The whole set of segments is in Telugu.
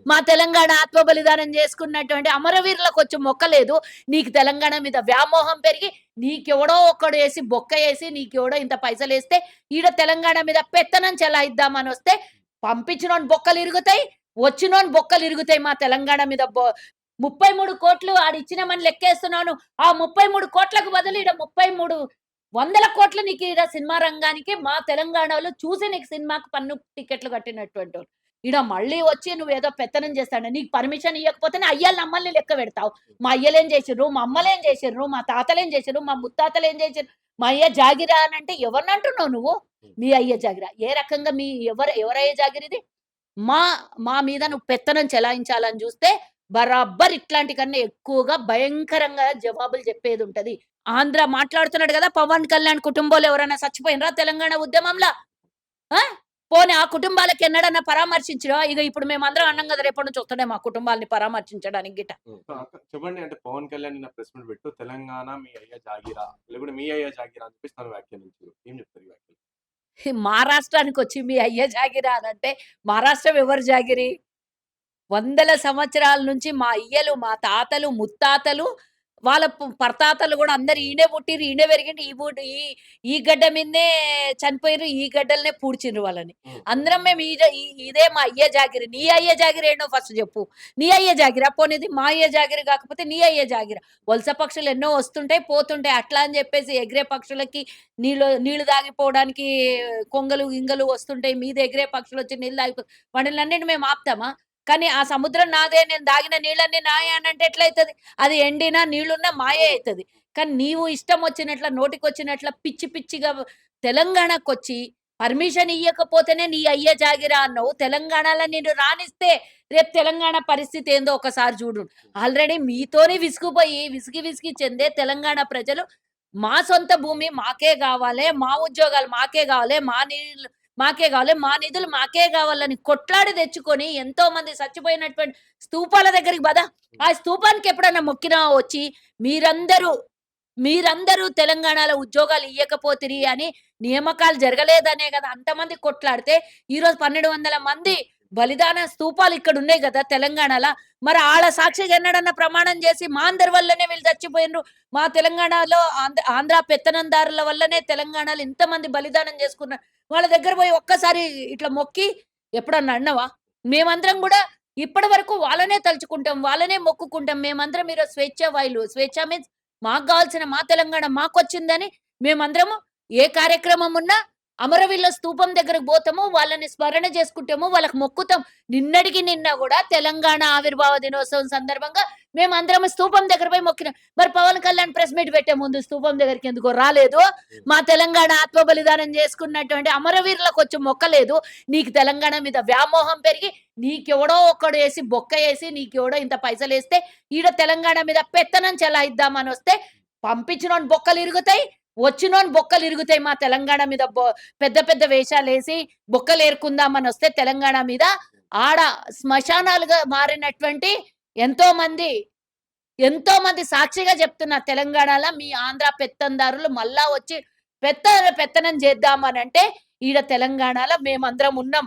మా తెలంగాణ ఆత్మ బలిదానం చేసుకున్నటువంటి అమరవీరులకు వచ్చి మొక్కలేదు. నీకు తెలంగాణ మీద వ్యామోహం పెరిగి నీకెవడో ఒక్కడు ఏసి బొక్క ఏసి నీకెవడో ఇంత పైసలేస్తే ఈడ తెలంగాణ మీద పెత్తనం చెలాయిద్దామనొస్తే పంపించినోని బొక్కలిరుగుతాయి. వచ్చినోని బొక్కలిరుగుతాయి మా తెలంగాణ మీద 33,00,00,000 ఆడిచ్చినమని లెక్కేస్తున్నాను. ఆ 33,00,00,000కు బదులు ఈడ 33,00,00,000 నీకు ఈడ సినిమా రంగానికి మా తెలంగాణలో చూసి నీకు సినిమాకు పన్ను టికెట్లు కట్టినటువంటోళ్ళు. ఈడ మళ్ళీ వచ్చి నువ్వేదో పెత్తనం చేస్తాడు. నీకు పర్మిషన్ ఇయ్యకపోతేనే అయ్యలు అమ్మల్ని లెక్క పెడతావు. మా అయ్యలేం చేసిర్రు, మా అమ్మలేం చేసిర్రు, మా తాతలేం చేసిర్రు, మా ముత్తాతలేం చేసిర్రు, మా అయ్య జాగిరా అనంటే ఎవరినంటున్నావు నువ్వు? మీ అయ్య జాగిరా. ఏ రకంగా మీ ఎవరయ్య జాగిరిది? మా మా మీద నువ్వు పెత్తనం చెలాయించాలని జూస్తే, బరాబ్బర్ ఇట్లాంటి కన్నా ఎక్కువగా భయంకరంగా జవాబులు చెప్పేదుంటది. ఆంధ్ర మాట్లాడుతున్నాడు గదా! పవన్ కళ్యాణ్ కుటుంబంలో ఎవరైనా సచ్చిపోయినరా తెలంగాణ ఉద్యమంల? ఆ! పోనీ ఆ కుటుంబాలకి ఎన్నడన్నా పరామర్శించినవా? ఇగ ఇప్పుడు మేమందరం అన్నాం గదా! రేపటి నుంచి వస్తాడేమో ఆ కుటుంబాల్ని పరామర్శించడానికి గిట్ట. సో, అక్క చెప్పండి అంటే పవన్ కళ్యాణ్ నిన్న ప్రెస్ మీట్ పెట్టు తెలంగాణ మీ అయ్య జాగీరా లేకుంటే మీ అయ్య జాగీరా అని చెప్పేసి తను వ్యాఖ్యానించారు. ఏం చెప్తారు ఈ వ్యాఖ్యలు? మహారాష్ట్రానికొచ్చి మీ అయ్య జాగిరా అనంటే, మహారాష్ట్రం ఎవరి జాగిరి? వందల సంవత్సరాల నుంచి మా అయ్యలు, మా తాతలు, ముత్తాతలు, వాళ్ళ పరతాతలు గూడా అందరూ ఈడనే పుట్టిర్రు, ఈడనే పెరిగిండ్రు. ఈ గడ్డ మీదనే చనిపోయిర్రు. ఈ గడ్డలనే పూడ్చిండ్రు వాళ్ళని. హ్మ్. అందరం మేము ఇదే మా అయ్య జాగిరి. నీ అయ్య జాగిరి ఏంటో ఫస్ట్ జెప్పు. నీ అయ్య జాగిరా? పోనీది మా అయ్య జాగిరి గాకపోతే నీ అయ్య జాగిరా? వలస పక్షులు ఎన్నో వస్తుంటాయి, పోతుంటాయి. అట్లా అని జెప్పేసి ఎగిరే పక్షులకి నీళ్లు తాగిపోవడానికి కొంగలు, గింగలు వస్తుంటాయి. మీద ఎగిరే పక్షులొచ్చి నీళ్ళు తాగిపో వాటిలన్నిటిని మేము ఆపుతామా? కానీ ఆ సముద్రం నాదే, నేను దాగిన నీళ్ళన్నీ నాయే అనంటే ఎట్లయితది? అది ఎండినా, నీళ్లున్నా మాయే అయితది. కానీ నీవు ఇష్టం వచ్చినట్ల, నోటికొచ్చినట్ల పిచ్చి పిచ్చిగా తెలంగాణకొచ్చి పర్మిషన్ ఇయ్యకపోతేనే నీ అయ్య జాగిరా అన్నావు. తెలంగాణలో నిన్ను రానిస్తే రేపు తెలంగాణ పరిస్థితి ఏందో ఒకసారి చూడు. ఆల్రెడీ మీతోనే విసిగిపోయి, విసిగి విసిగి చెందే తెలంగాణ ప్రజలు మా సొంత భూమి మాకే గావాలే, మా ఉద్యోగాలు మాకే గావాలే, మా నీళ్ళు మాకే గావాలి. మా నిధులు మాకే గావాలని కొట్లాడి తెచ్చుకొని ఎంతోమంది చచ్చిపోయినటువంటి స్తూపాల దగ్గరికి పద. ఆ స్తూపానికి ఎప్పుడన్నా మొక్కినావా వచ్చి? మీరందరూ, మీరందరూ తెలంగాణలో ఉద్యోగాలు ఇయ్యకపోతిరి అని నియామకాలు జరగలేదనే గదా! అంతమంది కొట్లాడితే, ఈరోజు 1,200 మంది బలిదాన స్తూపాలు ఇక్కడున్నాయి గదా! తెలంగాణల. మరి ఆళ్ళ సాక్షిగా ఎన్నడన్నా ప్రమాణం జేసి మా అందరి వల్లనే వీళ్ళు చచ్చిపోయిండ్రు. మా తెలంగాణలో ఆంధ్ర పెత్తనందారుల వల్లనే తెలంగాణలో ఇంతమంది బలిదానం జేసుకున్నారు. వాళ్ళ దగ్గర పోయి ఒక్కసారి ఇట్లా మొక్కి ఎప్పుడన్నా అన్నావా? మేమందరం గూడా ఇప్పటి వరకు వాళ్ళనే తలుచుకుంటాం. వాళ్ళనే మొక్కుకుంటాం. మేమందరం ఈరోజు స్వేచ్ఛా వాయులు. స్వేచ్ఛ మీన్స్ మాకు గావాల్సిన మా తెలంగాణ మాకొచ్చిందని మేమందరము ఏ కార్యక్రమం ఉన్నా అమరవీరుల స్తూపం దగ్గరకు పోతాము. వాళ్ళని స్మరణ చేసుకుంటాము. వాళ్ళకి మొక్కుతాం. నిన్నటికి నిన్న గూడా తెలంగాణ ఆవిర్భావ దినోత్సవం సందర్భంగా మేమందరం స్తూపం దగ్గర పోయి మొక్కినాం. మరి పవన్ కళ్యాణ్ ప్రెస్ మీట్ పెట్టే ముందు స్తూపం దగ్గరికి ఎందుకో రాలేదు? మా తెలంగాణ ఆత్మ బలిదానం చేసుకున్నటువంటి అమరవీరులకొచ్చి మొక్కలేదు. నీకు తెలంగాణ మీద వ్యామోహం పెరిగి నీకెవడో ఒక్కడు ఏసి బొక్క ఏసి నీకెవడో ఇంత పైసలేస్తే ఈడ తెలంగాణ మీద పెత్తనం చెలాయిద్దామనొస్తే పంపించినోని బొక్కలిరుగుతాయి. వచ్చినోని బొక్కలిరుగుతాయి మా తెలంగాణ మీద పెద్ద పెద్ద వేషాలేసి బొక్కలేరుకుందామనొస్తే తెలంగాణ మీద ఆడ శ్మశానాలుగా మారినటువంటి ఎంతోమంది ఎంతోమంది సాక్షిగా చెప్తున్నారు. తెలంగాణలో మీ ఆంధ్ర పెత్తందారులు మళ్ళా వచ్చి పెత్తనం చేద్దామనంటే ఈడ తెలంగాణలో మేమందరం ఉన్నాం.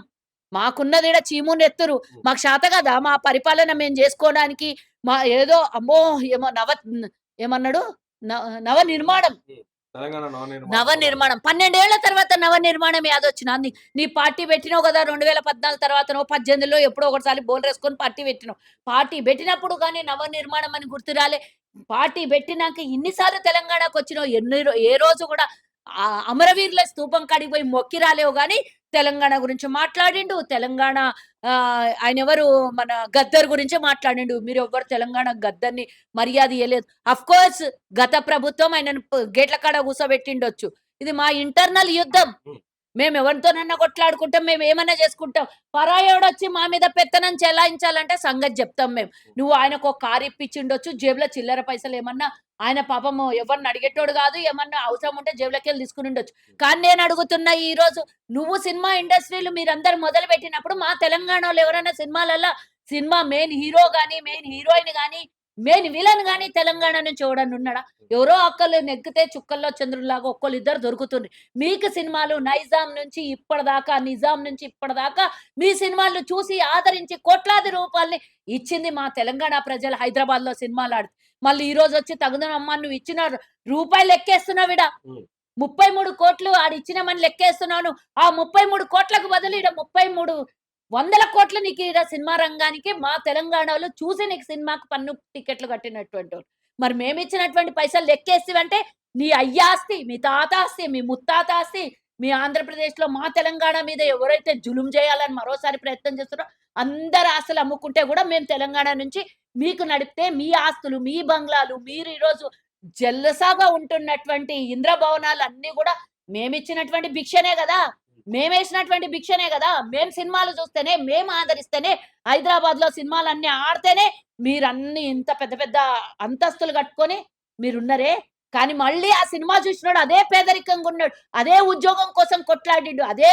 మాకున్నదీడ చీము నెత్తురు. మాకు శాత కాదా మా పరిపాలన మేము జేసుకోవడానికి? ఏదో అమ్మో! ఏమో ఏమన్నాడు? న నవనిర్మాణం. తెలంగాణ నవనిర్మాణ సభ. నవనిర్మాణం. 12 ఏళ్ల తర్వాత నవనిర్మాణం యాదొచ్చినా? నీ పార్టీ పెట్టినావు గదా! 2014 తర్వాతనో, 18లో ఎప్పుడో ఒకసారి బోలరేసుకొని పార్టీ పెట్టినావు. పార్టీ పెట్టినప్పుడు గాని నవనిర్మాణం అని గుర్తు రాలే. పార్టీ పెట్టినాక ఇన్ని సార్లు తెలంగాణకొచ్చినావు. ఏ రోజు గూడా అమరవీరుల స్తూపం కాడికి పోయి మొక్కి రాలేవు గానీ, తెలంగాణ గురించి మాట్లాడిండు. తెలంగాణ ఆయనెవరు మన గద్దర్ గురించే మాట్లాడిండు. మీరెవ్వరు తెలంగాణ గద్దర్‌ని మర్యాద ఇయ్యలేదు. అఫ్‌కోర్స్ గత ప్రభుత్వం ఆయనను గేట్ల కాడ కూసోబెట్టిండొచ్చు. ఇది మా ఇంటర్నల్ యుద్ధం. హ్మ్. మేమెవరితోనన్నా కొట్లాడుకుంటాం. మేమేమన్నా చేసుకుంటాం. పరాయోడొచ్చి మా మీద పెత్తనం చెలాయించాలంటే సంగతి జెప్తాం మేము. నువ్వు ఆయనకో కారు ఇప్పిచ్చిండొచ్చు. జేబులో చిల్లర పైసలేమన్నా ఆయన పాపము ఎవరిని అడిగేటోడు గాదు. ఏమన్నా అవసరం ఉంటే జేబులోకెళ్ళి తీసుకునుండొచ్చు. కానీ నేనడుగుతున్నా ఈరోజు నువ్వు సినిమా ఇండస్ట్రీలు మీరందరూ మొదలుపెట్టినప్పుడు మా తెలంగాణోళ్ళు ఎవరైనా సినిమాలల్ల సినిమా మెయిన్ హీరో గాని, మెయిన్ హీరోయిన్ గాని మెయిన్ విలన్ గాని తెలంగాణ నుంచి ఎవడన్నా ఉన్నాడా? ఎవరో ఒక్కళ్ళు నెగ్గితే చుక్కల్లో చంద్రుడిలాగా ఒక్కళ్ళిద్దరు దొరుకుతుండ్రు. మీకు సినిమాలు నైజాం నుంచి ఇప్పటిదాకా, నిజాం నుంచి ఇప్పటిదాకా మీ సినిమాలు చూసి ఆదరించి కోట్లాది రూపాయల్ని ఇచ్చింది మా తెలంగాణ ప్రజలు హైదరాబాద్‌లో సినిమాలాడితే. మళ్ళీ ఈరోజొచ్చి తగుదనమ్మా నువ్వు ఇచ్చిన రూపాయలు లెక్కేస్తున్నావిడ. హ్మ్. 33,00,00,000 ఆడిచ్చినమని లెక్కేస్తున్నాను. ఆ 33,00,00,000కు బదులు ఈడ 33,00,00,000 నీకు ఈడ సినిమా రంగానికి మా తెలంగాణలో చూసి నీకు సినిమాకు పన్ను టికెట్లు కట్టినటువంటోళ్ళు. మరి మేమిచ్చినటువంటి పైసలు లెక్కేస్తివంటే నీ అయ్య ఆస్తి, మీ తాత ఆస్తి, మీ ముత్తాత ఆస్తి, మీ ఆంధ్రప్రదేశ్‌లో మా తెలంగాణ మీద ఎవరైతే జులుం చేయాలని మరోసారి ప్రయత్నం చేస్తున్నారో అందరి ఆస్తులు అమ్ముకుంటే గూడా మేము తెలంగాణ నుంచి మీకు నడిపితే మీ ఆస్తులు, మీ బంగ్లాలు, మీరు ఈరోజు జల్సాగా ఉంటున్నటువంటి ఇంద్రభవనాలు అన్నీ గూడా మేమిచ్చినటువంటి భిక్షనే గదా! మేమేసినటువంటి భిక్షనే గదా! మేము సినిమాలు చూస్తేనే, మేము ఆదరిస్తేనే, హైదరాబాద్‌లో సినిమాలన్నీ ఆడితేనే మీరన్నీ ఇంత పెద్ద పెద్ద అంతస్తులు కట్టుకొని మీరున్నరే. కానీ మళ్ళీ ఆ సినిమా చూసినోడు అదే పేదరికంగా ఉన్నాడు. అదే ఉద్యోగం కోసం కొట్లాడిండు. అదే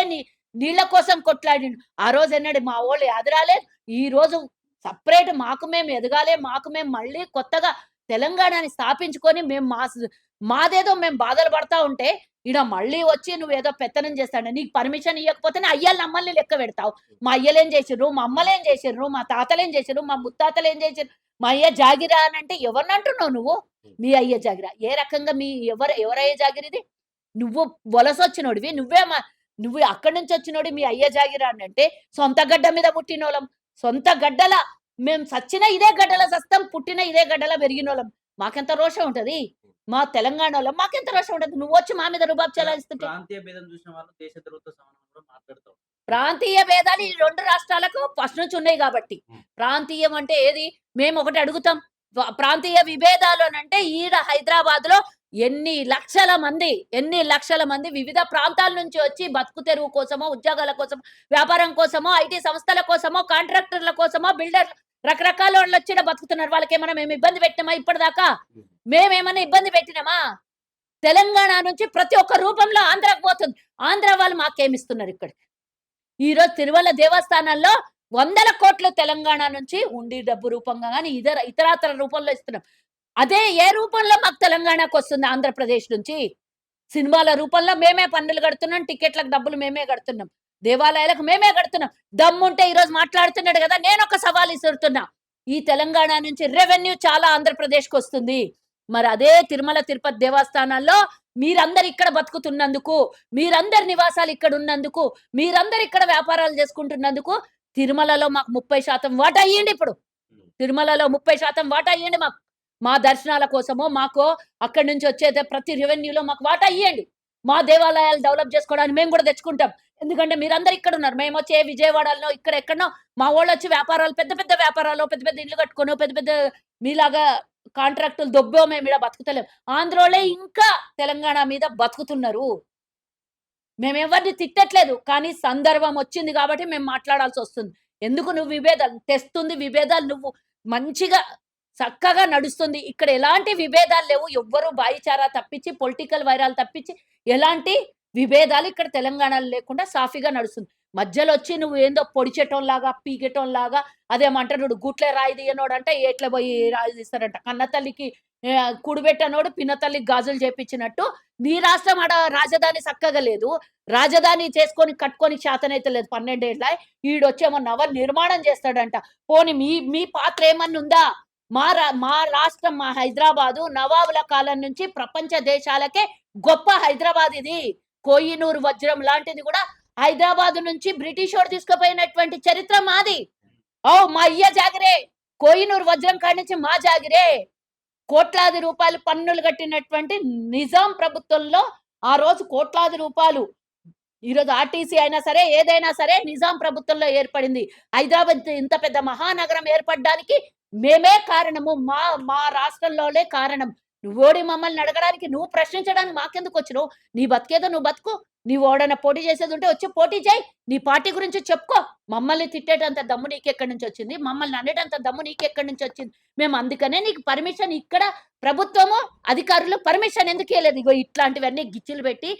నీళ్ళ కోసం కొట్లాడిండు. ఆ రోజెన్నడు మా వోళ్ళు ఎదరాలే. ఈరోజు సెపరేట్ మాకు మేము ఎదగాలే. మాకు మేము మళ్ళీ కొత్తగా తెలంగాణని స్థాపించుకొని మేము మాదేదో మేము బాధలు పడతా ఉంటే, ఈడ మళ్ళీ వచ్చి నువ్వేదో పెత్తనం చేస్తాడు. నీకు పర్మిషన్ ఇయ్యకపోతేనే అయ్యలు అమ్మల్ని లెక్క పెడతావు. మా అయ్యలేం చేసిర్రు, మా అమ్మలేం చేసిర్రు, మా తాతలేం చేసిర్రు, మా ముత్తాతలేం చేసిర్రు, మా అయ్య జాగిరా అనంటే ఎవరినంటున్నావు నువ్వు? మీ అయ్య జాగిరా. ఏ రకంగా మీ ఎవరయ్య జాగిరిది? నువ్వు వలసొచ్చినోడివి. నువ్వు అక్కడి నుంచి వచ్చినోడివి మీ అయ్య జాగిరా అనంటే, సొంత గడ్డ మీద పుట్టినోళ్ళం. సొంత గడ్డల మేము సచ్చిన ఇదే గడ్డల సస్తాం, పుట్టిన ఇదే గడ్డల పెరిగినోళ్ళం. మాకెంత రోషం ఉంటది? మా తెలంగాణోళ్ళం మాకెంత రోషం ఉంటది? నువ్వొచ్చి మా మీద రుబాబు చెలాయిస్తుంటే. ప్రాంతీయ భేదం చూసిన వాళ్ళు దేశద్రోహులతో సమానం కూడా మాట్లాడతారు. ప్రాంతీయ భేదాలు ఈ 2 రాష్ట్రాలకు ఫస్ట్ నుంచి ఉన్నాయి గాబట్టి. ప్రాంతీయం అంటే ఏది? మేమొకటి అడుగుతాం. ప్రాంతీయ విభేదాలు అనంటే ఈడ హైదరాబాద్‌లో ఎన్ని లక్షల మంది వివిధ ప్రాంతాల నుంచి వచ్చి బతుకు తెరువు కోసమో, ఉద్యోగాల కోసం, వ్యాపారం కోసమో, ఐటీ సంస్థల కోసమో, కాంట్రాక్టర్ల కోసమో, బిల్డర్లు రకరకాలోళ్ళొచ్చి ఈడ బతుకుతున్నారు. వాళ్ళకేమన్నా మేము ఇబ్బంది పెట్టామా ఇప్పటిదాకా? మేమేమన్నా ఇబ్బంది పెట్టినామా? తెలంగాణ నుంచి ప్రతి ఒక్క రూపంలో ఆంధ్రాకి పోతుంది. ఆంధ్ర వాళ్ళు మాకేమిస్తున్నారు ఇక్కడికి? ఈరోజు తిరుమల దేవస్థానాల్లో వందల కోట్లు తెలంగాణ నుంచి ఉండి డబ్బు రూపంగా గాని, ఇతరాతర రూపంలో ఇస్తున్నాం. అదే ఏ రూపంలో మాకు తెలంగాణకొస్తుంది ఆంధ్రప్రదేశ్ నుంచి? సినిమాల రూపంలో మేమే పన్నులు కడుతున్నాం. టికెట్లకు డబ్బులు మేమే కడుతున్నాం. దేవాలయాలకు మేమే కడుతున్నాం. దమ్ముంటే ఈరోజు మాట్లాడుతున్నాడు గదా! నేనొక సవాల్ ఇసురుతున్నా. ఈ తెలంగాణ నుంచి రెవెన్యూ చాలా ఆంధ్రప్రదేశ్‌కొస్తుంది. మరి అదే తిరుమల, తిరుపతి దేవస్థానాల్లో మీరందరూ ఇక్కడ బతుకుతున్నందుకు, మీరందరి నివాసాలు ఇక్కడున్నందుకు, మీరందరూ ఇక్కడ వ్యాపారాలు చేసుకుంటున్నందుకు తిరుమలలో మాకు 30% వాటా ఇయ్యండి ఇప్పుడు. తిరుమలలో 30% వాటా ఇయ్యండి మాకు. మా దర్శనాల కోసమో, మాకో అక్కడి నుంచి వచ్చే ప్రతి రెవెన్యూలో మాకు వాటా ఇయ్యండి. మా దేవాలయాలు డెవలప్ చేసుకోవడానికి మేము కూడా తెచ్చుకుంటాం. ఎందుకంటే మీరందరూ ఇక్కడున్నారు. మేమొచ్చి విజయవాడలో ఇక్కడ ఎక్కడనో మా వోళ్ళొచ్చి వ్యాపారాలు పెద్ద పెద్ద వ్యాపారాలు, పెద్ద పెద్ద ఇల్లు కట్టుకోనో, పెద్ద పెద్ద మీలాగా కాంట్రాక్టులు దొబ్బో మేమీడ బతుకుతలేం. ఆంధ్రోళ్ళే ఇంకా తెలంగాణ మీద బతుకుతున్నారు. మేమెవరిని తిట్టట్లేదు. కానీ సందర్భం వచ్చింది కాబట్టి మేము మాట్లాడాల్సొస్తుంది. ఎందుకు నువ్వు విభేదాలు తెస్తుంది విభేదాలు నువ్వు మంచిగా చక్కగా నడుస్తుంది. ఇక్కడ ఎలాంటి విభేదాలు లేవు. ఎవ్వరు భాయిచారా తప్పించి, పొలిటికల్ వైరాలు తప్పించి ఎలాంటి విభేదాలు ఇక్కడ తెలంగాణలో లేకుండా సాఫీగా నడుస్తుంది. మధ్యలో వచ్చి నువ్వు ఏందో పొడిచెటోంలాగా, పీకెటోంలాగా అదేమంటారు చూడు గూట్లే రాయి తీయనోడంట ఏట్ల పోయి రాయి తీస్తారంట. కన్నతల్లికి కూడుబెట్టనోడు పినతల్లికి గాజులు చేపించినట్టు నీ రాష్ట్రం ఆడ రాజధాని సక్కగా లేదు. రాజధాని చేసుకొని కట్టుకొని శాతనైతే లేదు 12 ఏళ్ల. ఈడొచ్చేమో నవ నిర్మాణం చేస్తాడంట. పోనీ మీ మీ పాత్ర ఏమన్నా ఉందా? మా రాష్ట్రం మా హైదరాబాదు నవాబుల కాలం నుంచి ప్రపంచ దేశాలకే గొప్ప హైదరాబాద్ ఇది. కోహినూర్ వజ్రం లాంటిది కూడా హైదరాబాద్ నుంచి బ్రిటిషోడు తీసుకుపోయినటువంటి చరిత్ర మాది. మా అయ్య జాగిరే. కోహినూర్ వజ్రం కాడి నుంచి మా జాగిరే. కోట్లాది రూపాయలు పన్నులు కట్టినటువంటి నిజాం ప్రభుత్వంలో ఆ రోజు కోట్లాది రూపాయలు. ఈరోజు ఆర్టీసీ అయినా సరే, ఏదైనా సరే నిజాం ప్రభుత్వంలో ఏర్పడింది. హైదరాబాద్ ఇంత పెద్ద మహానగరం ఏర్పడడానికి మేమే కారణము. మా రాష్ట్రంలోనే కారణం. నువ్వోడి మమ్మల్ని అడగడానికి, నువ్వు ప్రశ్నించడానికి మాకెందుకొచ్చినావు? నీ బతికేదో నువ్వు బతుకు. నీవెవడన్నా పోటీ చేసేదుంటే వచ్చి పోటీ చేయి. నీ పార్టీ గురించి చెప్పుకో. మమ్మల్ని తిట్టేటంత దమ్ము నీకెక్కడి నుంచొచ్చింది? మమ్మల్ని అనేటంత దమ్ము నీకెక్కడి నుంచొచ్చింది? మేము అందుకనే నీకు పర్మిషన్ ఇక్కడ ప్రభుత్వము, అధికారులు పర్మిషన్ ఎందుకు ఇయ్యలేదు? ఇగో ఇట్లాంటివన్నీ గిచ్చులు పెట్టి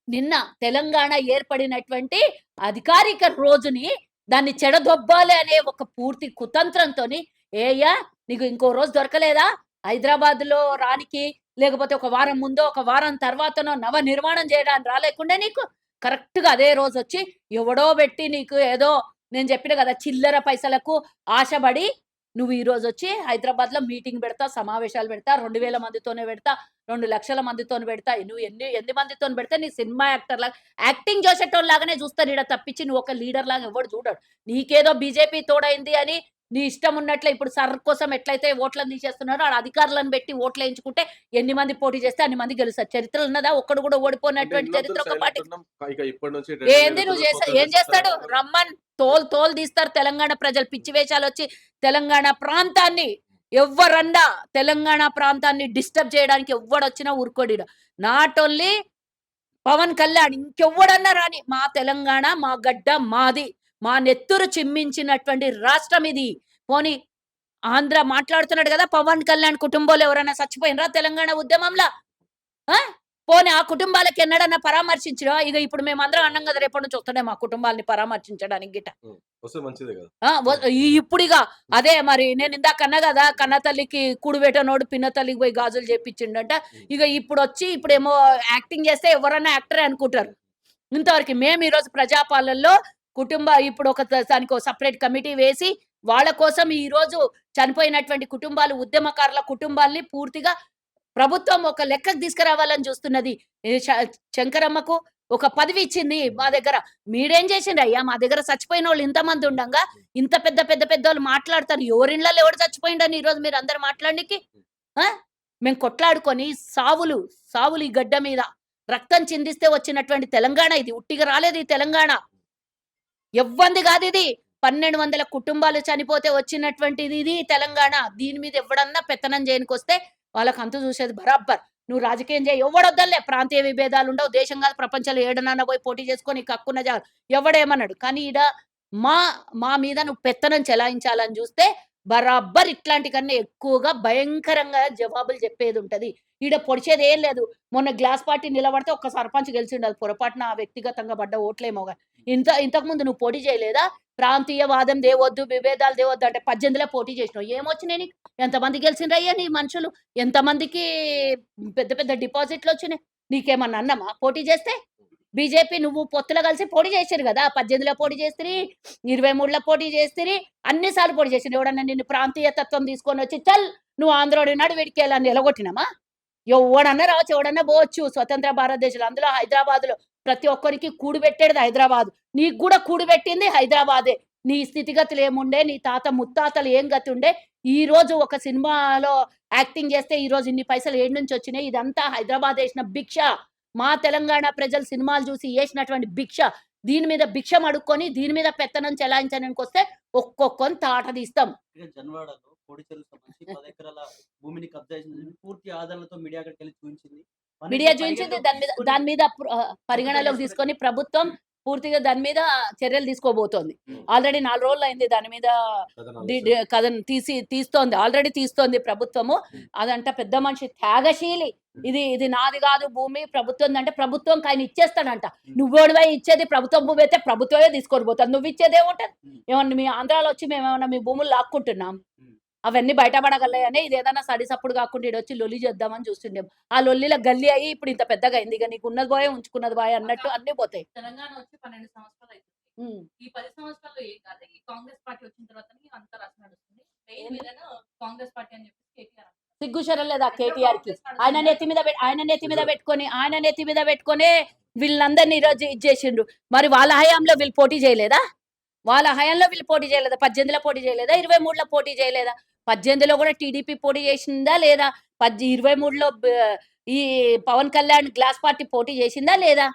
నిన్న తెలంగాణ ఏర్పడినటువంటి అధికారిక రోజుని దాన్ని చెడదొబ్బాలి అనే ఒక పూర్తి కుతంత్రంతోని ఏయ్యా నీకు ఇంకో రోజు దొరకలేదా హైదరాబాద్లో రానికి, లేకపోతే ఒక వారం ముందో ఒక వారం తర్వాతనో నవ నిర్మాణం చేయడానికి రాలేకుండా నీకు కరెక్ట్గా అదే రోజు వచ్చి ఎవడో పెట్టి నీకు ఏదో నేను చెప్పిన కదా చిల్లర పైసలకు ఆశపడి నువ్వు ఈ రోజు వచ్చి హైదరాబాద్లో మీటింగ్ పెడతా, సమావేశాలు పెడతా, 2000 మందితోనే పెడతా, 2 లక్షల మందితో పెడతా, నువ్వు ఎన్ని మందితో పెడితే నీ సినిమా యాక్టర్ లాగా యాక్టింగ్ చేసేటోళ్ళలాగానే చూస్తారు ఈడ తప్పించి నువ్వు ఒక లీడర్ లాగా ఎవడు చూడడు. నీకేదో బీజేపీ తోడైంది అని నీ ఇష్టం ఉన్నట్లే ఇప్పుడు సర్ కోసం ఎట్లయితే ఓట్లను తీసేస్తున్నారో ఆడ అధికారులను పెట్టి ఓట్లు వేయించుకుంటే ఎన్ని మంది పోటీ చేస్తే అన్ని మంది గెలుస్తారు. చరిత్ర ఉన్నదా? ఒక్కడు కూడా అంటే ఓడిపోయినటువంటి ఇన్నాళ్ళు చరిత్ర ఒక సైలెంట్ పార్టీ ఉన్నాం. ఇక ఇప్పటి నుంచి ఏంది నువ్వు ఏం చేస్తాడు? రమ్మన్ తోలు తీస్తారు తెలంగాణ ప్రజలు. పిచ్చి వేషాలు వచ్చి తెలంగాణ ప్రాంతాన్ని ఎవ్వరన్నా తెలంగాణ ప్రాంతాన్ని డిస్టర్బ్ చేయడానికి ఎవ్వడొచ్చినా ఊరుకోడిడ. నాట్ ఓన్లీ పవన్ కళ్యాణ్, ఇంకెవ్వడన్నా రాని, మా తెలంగాణ మా గడ్డ మాది, మా నెత్తురు చిమ్మించినటువంటి రాష్ట్రం ఇది. పోనీ ఆంధ్ర మాట్లాడుతున్నాడు కదా, పవన్ కళ్యాణ్ కుటుంబంలో ఎవరైనా చచ్చిపోయినరా తెలంగాణ ఉద్యమంలో? పోనీ ఆ కుటుంబాలకు ఎన్నడన్నా పరామర్శించరా? ఇక ఇప్పుడు మేమందరం అన్నాం కదా రేపటి నుంచి వస్తాడే మా కుటుంబాలని పరామర్శించడానికి గిట్ట. వస్తే మంచిదే కదా. ఇప్పుడిగా అదే మరి నేను ఇందాక అన్నా కదా కన్న తల్లికి కూడుబెట్టనోడు పిన్న తల్లికి పోయి గాజులు చేపించిండంట. ఇక ఇప్పుడు వచ్చి ఇప్పుడేమో యాక్టింగ్ చేస్తే ఎవరన్నా యాక్టరే అనుకుంటారు. ఇంతవరకు మేము ఈరోజు ప్రజాపాలనలో ఇప్పుడు దానికి ఒక సపరేట్ కమిటీ వేసి వాళ్ళ కోసం ఈ రోజు చనిపోయినటువంటి కుటుంబాలు, ఉద్యమకారుల కుటుంబాలని పూర్తిగా ప్రభుత్వం ఒక లెక్కకు తీసుకురావాలని చూస్తున్నది. శంకరమ్మకు ఒక పదవి ఇచ్చింది మా దగ్గర. మీరేం చేసిండ్రు అయ్యా? మా దగ్గర చచ్చిపోయిన వాళ్ళు ఇంతమంది ఉండంగా ఇంత పెద్ద వాళ్ళు మాట్లాడతారు. ఎవరిళ్ళలో ఎవడు చచ్చిపోయిండని ఈ రోజు మీరు అందరు మాట్లాడడానికి? మేము కొట్లాడుకొని సావులు ఈ గడ్డ మీద రక్తం చిందిస్తే వచ్చినటువంటి తెలంగాణ ఇది. ఉట్టిగా రాలేదు ఈ తెలంగాణ. ఎవ్వంది కాదు ఇది. 1200 కుటుంబాలు చనిపోతే వచ్చినటువంటిది ఇది తెలంగాణ. దీని మీద ఎవడన్నా పెత్తనం చేయనికొస్తే వాళ్ళకి అంతు చూసేది బరాబర్. నువ్వు రాజకీయం చేయి, ఎవడొద్దలే. ప్రాంతీయ విభేదాలు ఉండవు. దేశం కాదు ప్రపంచంలో ఏడనన్నా పోయి పోటీ చేసుకొని కక్కున్న ఎవడేమన్నాడు. కానీ ఈడ మా మీద నువ్వు పెత్తనం చెలాయించాలని చూస్తే బరాబర్ ఇట్లాంటి కన్నా ఎక్కువగా భయంకరంగా జవాబులు చెప్పేది ఉంటది. ఈడ పొడిచేది ఏం లేదు. మొన్న గ్లాస్ పార్టీ నిలబడితే ఒక్క సర్పంచ్ గెలిచిండదు. పొరపాటున వ్యక్తిగతంగా పడ్డ ఓట్లేమో. ఇంతకుముందు నువ్వు పోటీ చేయలేదా? ప్రాంతీయవాదం దేవద్దు, విభేదాలు దేవద్దు అంటే 18లో పోటీ చేసినావు. ఏమొచ్చినాయి నీకు? ఎంతమంది గెలిచిండ్రయ్యా నీ మనుషులు? ఎంతమందికి పెద్ద డిపాజిట్లు వచ్చినాయి? నీకేమన్నా అన్నమా పోటీ చేస్తే? బీజేపీ నువ్వు పొత్తులో కలిసి పోటీ చేశారు కదా. 18లో పోటీ చేస్తిరి, 23లో పోటీ చేస్తిరి, అన్నిసార్లు పోటీ చేసిరు. ఎవడన్నా నిన్ను ప్రాంతీయ తత్వం తీసుకొని వచ్చి చల్ నువ్వు ఆంధ్రోడి నాడు వీడికి వెళ్ళని ఎలగొట్టినామా? ఎవడన్నా రావచ్చు, ఎవడన్నా పోవచ్చు స్వతంత్ర భారతదేశంలో. అందులో హైదరాబాద్లో ప్రతి ఒక్కరికి కూడు పెట్టేది హైదరాబాద్. నీకు కూడా కూడు పెట్టింది హైదరాబాదే. నీ స్థితిగతులు ఏముండే, నీ తాత ముత్తాతలు ఏం గతి ఉండే, ఈ రోజు ఒక సినిమాలో యాక్టింగ్ చేస్తే ఈ రోజు ఇన్ని పైసలు ఏడు నుంచి వచ్చినాయి? ఇదంతా హైదరాబాద్ వేసిన భిక్ష. మా తెలంగాణ ప్రజలు సినిమాలు చూసి వేసినటువంటి భిక్ష. దీని మీద భిక్షం అడుక్కొని దీని మీద పెత్తనం చెలాయించడానికి వస్తే ఒక్కొక్కని తాట తీస్తాం. జన్వాడలో కోడి చెరువు సంబంధించి 10 ఎకరాల భూమిని కబ్జా చేసింది. పూర్తి ఆధారాలతో మీడియా అక్కడికి వెళ్ళి చూపించింది. మీడియా చూపించింది. దాని మీద పరిగణలోకి తీసుకొని ప్రభుత్వం పూర్తిగా దాని మీద చర్యలు తీసుకోబోతోంది. ఆల్రెడీ 4 రోజులు అయింది దాని మీద కథను తీస్తోంది. ఆల్రెడీ తీస్తోంది ప్రభుత్వము. అదంట పెద్ద మనిషి త్యాగశీలి. ఇది నాది కాదు భూమి ప్రభుత్వం అంటే ప్రభుత్వం ఆయన ఇచ్చేస్తాడంట. నువ్వేడివై ఇచ్చేది ప్రభుత్వం భూమి అయితే ప్రభుత్వమే తీసుకొని పోతాడు. నువ్వు ఇచ్చేది ఏముంటది? ఏమన్నా మీ ఆంధ్రాలో వచ్చి మేమేమన్నా మీ భూములు లాక్కుంటున్నాం? అవన్నీ బయటపడగలయనే ఇది ఏదైనా సడిసప్పుడు కాకుండా ఇటు వచ్చి లొల్లి చేద్దామని చూస్తుండే. ఆ లొల్లిలో గల్లీ అయ్యి ఇప్పుడు ఇంత పెద్దగా అయింది. ఇక నీకు ఉన్నది పోయే ఉంచుకున్నది పోయే అన్నట్టు అన్ని పోతాయి. తెలంగాణ వచ్చి 12 సంవత్సరాలు అవుతుంది. ఈ 10 సంవత్సరాల్లో ఏం కాదు. ఈ కాంగ్రెస్ పార్టీ వచ్చిన తర్వాత అంతా రచ్చ నడుస్తుంది. మెయిన్ విలన్ కాంగ్రెస్ పార్టీ అని చెప్పి కేటీఆర్. సిగ్గుశరం లేదా కేటీఆర్ కి? ఆయన నెత్తి మీద పెట్టుకొని వీళ్ళందరినీ ఈరోజు ఇది చేసిండ్రు. మరి వాళ్ళ హయాంలో వీళ్ళు పోటీ చేయలేదా? 18లో పోటీ చేయలేదా? 23లో పోటీ చేయలేదా? 18లో కూడా టీడీపీ పోటీ చేసిందా లేదా? 23లో ఈ పవన్ కళ్యాణ్ గ్లాస్ పార్టీ పోటీ చేసిందా లేదా?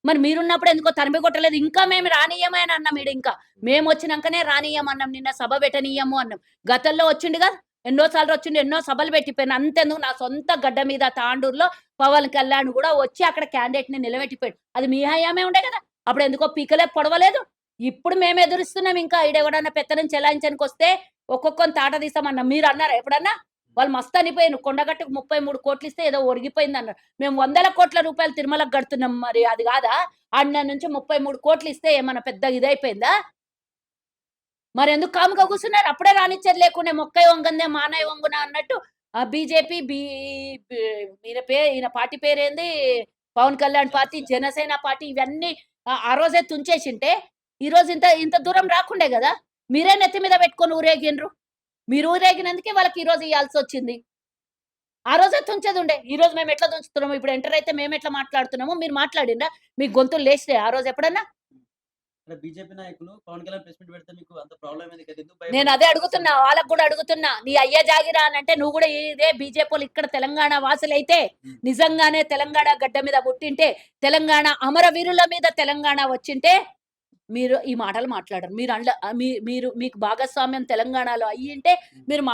మరి మీరున్నప్పుడు ఎందుకో తరిమి కొట్టలేదు? ఇంకా మేము రానియమే అని అన్నాం. ఇంకా మేము వచ్చినాకనే రానియమన్నాం. నిన్న సభ పెట్టనీయము అన్నాం. గతంలో వచ్చిండుగా ఎన్నోసార్లు వచ్చిండు, ఎన్నో సభలు పెట్టిపోయాను. అంతెందుకు నా సొంత గడ్డ మీద తాండూరులో పవన్ కళ్యాణ్ కూడా వచ్చి అక్కడ క్యాండిడేట్ ని నిలబెట్టిపోయాడు. అది మీ హయామే ఉండే కదా. అప్పుడు ఎందుకో పీకలే పొడవలేదు. ఇప్పుడు మేము ఎదురుస్తున్నాం. ఇంకా ఈడెవడన్నా పెత్తనం చెలాయించడానికి వస్తే ఒక్కొక్కని తాట తీస్తామన్నా. మీరు అన్నారా ఎప్పుడన్నా? వాళ్ళు మస్తు అనిపోయాను. కొండగట్టుకు 33 కోట్లు ఇస్తే ఏదో ఒడిగిపోయింది అన్నారు. మేము 100 కోట్ల రూపాయలు తిరుమలకు కడుతున్నాం. మరి అది కాదా? అన్న నుంచి 33 కోట్లు ఇస్తే ఏమన్నా పెద్ద ఇదైపోయిందా? మరి ఎందుకు కాముగా కూర్చున్నారు? అప్పుడే రానిచ్చేది లేకుండే మొక్కై వంగందే మానై వంగున అన్నట్టు ఆ బీజేపీ ఈయన పార్టీ పేరేంది, పవన్ కళ్యాణ్ పార్టీ, జనసేన పార్టీ ఇవన్నీ ఆ రోజే తుంచేసింటే ఈ రోజు ఇంత ఇంత దూరం రాకుండే కదా. మీరే నెత్తి మీద పెట్టుకొని ఊరేగిండ్రు. మీరు ఊరేగినందుకే వాళ్ళకి ఈ రోజు ఇవ్వాల్సి వచ్చింది. ఆ రోజే తుంచేది ఉండే. ఈ రోజు మేము ఎట్లా తుంచుతున్నాము, ఇప్పుడు ఎంటర్ అయితే మేము ఎట్లా మాట్లాడుతున్నామో మీరు మాట్లాడిండ్రా? మీ గొంతులు లేచినాయి ఆ రోజు ఎప్పుడన్నా? అంటే బీజేపీ నాయకులు పవన్ కళ్యాణ్ ప్రెస్ మీట్ పెడితే మీకు అంత ప్రాబ్లం ఏంది కదా? ఎందుకు నేను అదే అడుగుతున్నా, వాళ్ళకి కూడా అడుగుతున్నా. నీ అయ్య జాగిరా అని అంటే నువ్వు కూడా ఇదే బీజేపీ ఇక్కడ తెలంగాణ వాసులైతే నిజంగానే తెలంగాణ గడ్డ మీద పుట్టింటే, తెలంగాణ అమరవీరుల మీద తెలంగాణ వచ్చింటే మీరు ఈ మాటలు మాట్లాడరు. మీరు మీరు మీకు భాగస్వామ్యం తెలంగాణలో అయ్యింటే మీరు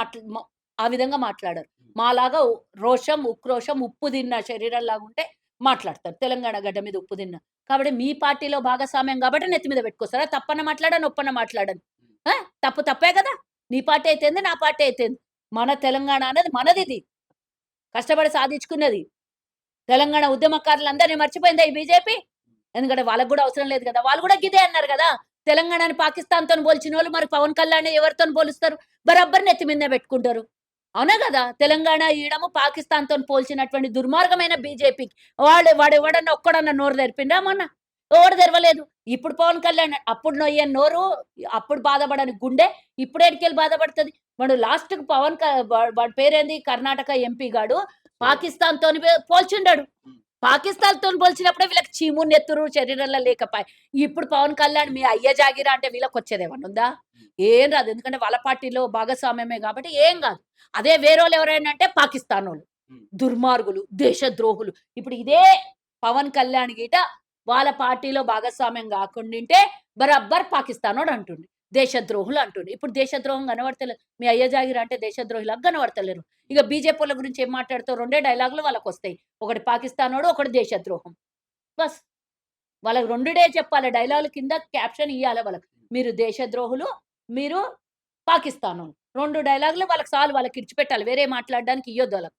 ఆ విధంగా మాట్లాడరు. మాలాగా రోషం, ఉక్రోషం, ఉప్పు తిన్న శరీరంలాగా ఉంటే మాట్లాడతారు. తెలంగాణ గడ్డ మీద ఉప్పు తిన్న. కాబట్టి మీ పార్టీలో భాగస్వామ్యం కాబట్టి నెత్తి మీద పెట్టుకొస్తారా? తప్పన్న మాట్లాడను, ఒప్పన్న మాట్లాడను. ఆ! తప్పు తప్పే కదా. నీ పార్టీ అయితేంది, నా పార్టీ అయితేంది. మన తెలంగాణ అనేది మనదిది. కష్టపడి సాధించుకున్నది. తెలంగాణ ఉద్యమకారులందరినీ మర్చిపోయిందా ఈ బీజేపీ? ఎందుకంటే వాళ్ళకి కూడా అవసరం లేదు కదా. వాళ్ళు కూడా గిదే అన్నారు కదా. తెలంగాణని పాకిస్తాన్‌తోని పోల్చినోళ్ళు మరి పవన్ కళ్యాణ్‌ని ఎవరితోని పోలుస్తారు? బరాబర్ నెత్తి మీదనే పెట్టుకుంటారు. అవునా కదా. తెలంగాణ ఈయడము పాకిస్తాన్‌తోని పోల్చినటువంటి దుర్మార్గమైన బీజేపీకి వాడెవడన్నా ఒక్కడన్నా నోరు తెరిపిండా మొన్న? ఎవడు తెరవలేదు. ఇప్పుడు పవన్ కళ్యాణ్ అప్పుడు నొయ్యని నోరు, అప్పుడు బాధపడని గుండె ఇప్పుడు ఏడికెళ్ళి బాధపడుతది. వాడు లాస్ట్‌కి వాడి పేరేంది, కర్ణాటక ఎంపీ గాడు పాకిస్తాన్‌తోని పోల్చిండాడు. పాకిస్తాన్‌తోని పోల్చినప్పుడే వీళ్ళకి చీము, నెత్తురు శరీరంలో లేకపాయె. ఇప్పుడు పవన్ కళ్యాణ్ మీ అయ్య జాగిరా అంటే వీళ్ళకొచ్చేదేమన్నా ఉందా? ఏం రాదు. ఎందుకంటే వాళ్ళ పార్టీలో భాగస్వామ్యమే కాబట్టి ఏం గాదు. అదే వేరోళ్ళు ఎవరైనా అంటే పాకిస్తానోళ్ళు. దుర్మార్గులు, దేశద్రోహులు. ఇప్పుడు ఇదే పవన్ కళ్యాణ్ గిట వాళ్ళ పార్టీలో భాగస్వామ్యం గాకుండింటే బరాబర్ పాకిస్తానోడు అంటుండు. దేశద్రోహులు అంటుండు. ఇప్పుడు దేశద్రోహం కనబడతలేదు. మీ అయ్య జాగిరా అంటే దేశద్రోహిలాగా కనబడతలేరు. ఇక బీజేపీల గురించి ఏం మాట్లాడతావు? 2 డైలాగులు వాళ్ళకొస్తాయి. ఒకటి పాకిస్తానోడు, ఒకటి దేశద్రోహం. బస్. వాళ్ళకి 2 చెప్పాలి. డైలాగుల కింద క్యాప్షన్ ఇయ్యాలి వాళ్ళకి. మీరు దేశద్రోహులు, మీరు పాకిస్తానోళ్ళు. 2 డైలాగులు వాళ్ళకి చాలు. వాళ్ళకి ఇడిచిపెట్టాలి. వేరే మాట్లాడడానికి ఇయ్యొద్దు వాళ్ళకి.